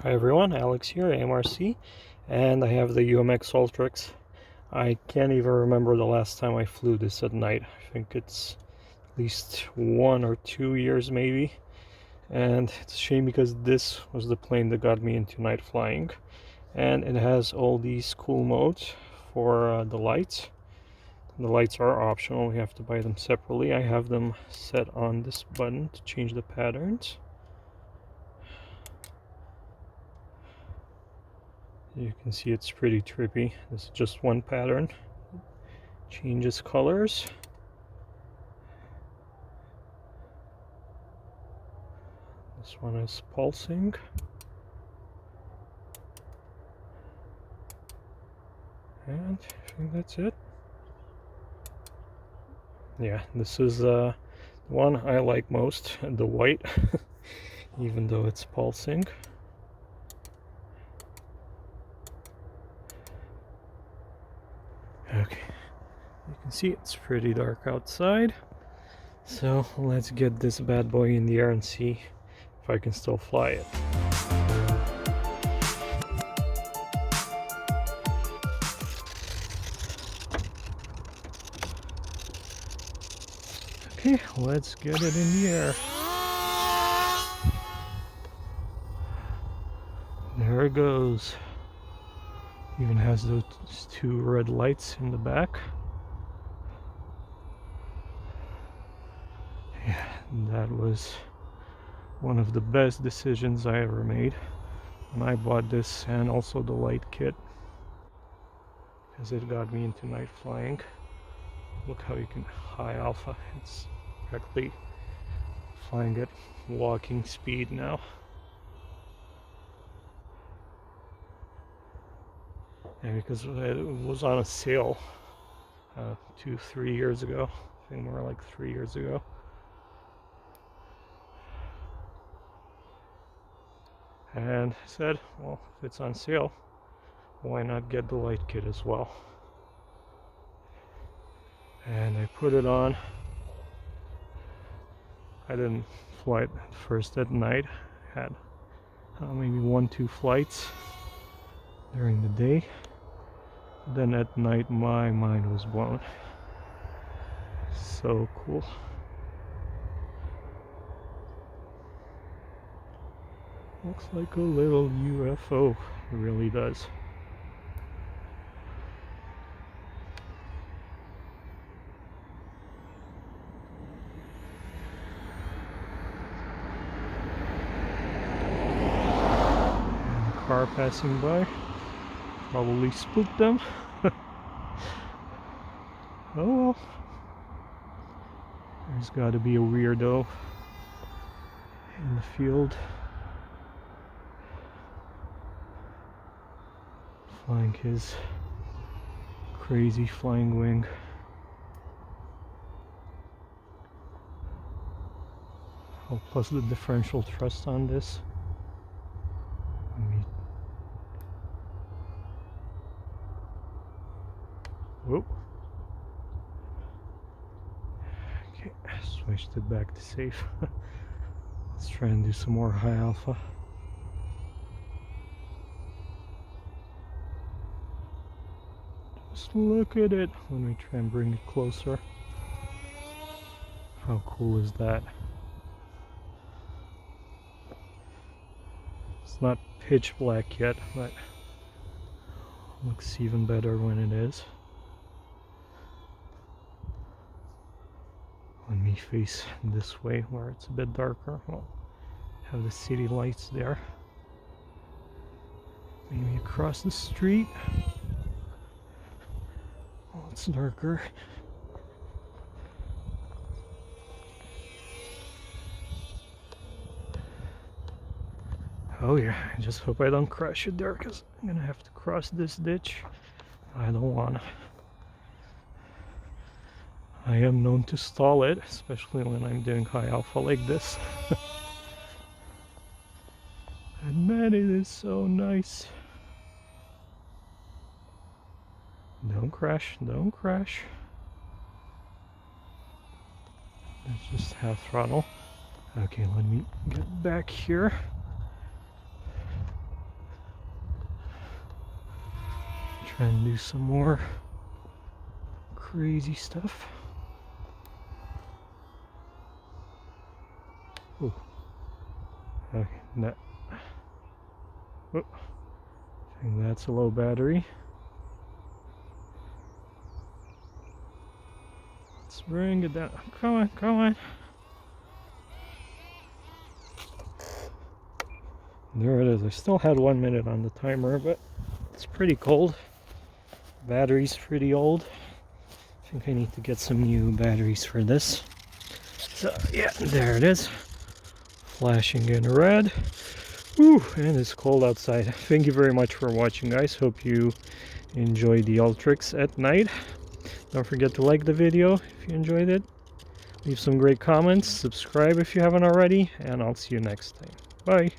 Hi everyone, Alex here, AMRC, and I have the UMX Ultrix. I can't even remember the last time I flew this at night. I think it's at least 1 or 2 years maybe, and it's a shame because this was the plane that got me into night flying, and it has all these cool modes for the lights. The lights are optional, you have to buy them separately. I have them set on this button to change the patterns. You can see it's pretty trippy. This is just one pattern. Changes colors. This one is pulsing. And I think that's it. Yeah, this is the one I like most, the white, even though it's pulsing. Okay, you can see it's pretty dark outside. So let's get this bad boy in the air and see if I can still fly it. Okay, let's get it in the air. There it goes. Even has those two red lights in the back. Yeah, that was one of the best decisions I ever made when I bought this, and also the light kit, because it got me into night flying. Look how you can high alpha. It's practically flying at walking speed now. And because it was on a sale 2-3 years ago, I think more like 3 years ago. And I said, well, if it's on sale, why not get the light kit as well? And I put it on. I didn't fly it first at night. I had maybe 1-2 flights during the day. Then at night my mind was blown. So cool. Looks like a little UFO. It really does. And a car passing by. Probably spooked them. Oh well. There's gotta be a weirdo in the field flying his crazy flying wing. Oh, plus the differential thrust on this. Whoop. Okay, switched it back to safe. Let's try and do some more high alpha. Just look at it. Let me try and bring it closer. How cool is that? It's not pitch black yet, but looks even better when it is. Let me face this way where it's a bit darker. Well, have the city lights there. Maybe across the street. Well, it's darker. Oh yeah, I just hope I don't crash it there, because I'm gonna have to cross this ditch. I don't wanna. I am known to stall it, especially when I'm doing high alpha like this. And man, it is so nice. Don't crash, don't crash. Let's just half throttle. Okay, let me get back here. Try and do some more crazy stuff. Ooh. Okay, that. Oh, I think that's a low battery. Let's bring it down. Come on, come on. There it is. I still had 1 minute on the timer, but it's pretty cold. Battery's pretty old. I think I need to get some new batteries for this. So yeah, there it is. Flashing in red. Whew, and it's cold outside. Thank you very much for watching, guys. Hope you enjoy the Ultrix at night. Don't forget to like the video if you enjoyed it. Leave some great comments. Subscribe if you haven't already. And I'll see you next time. Bye.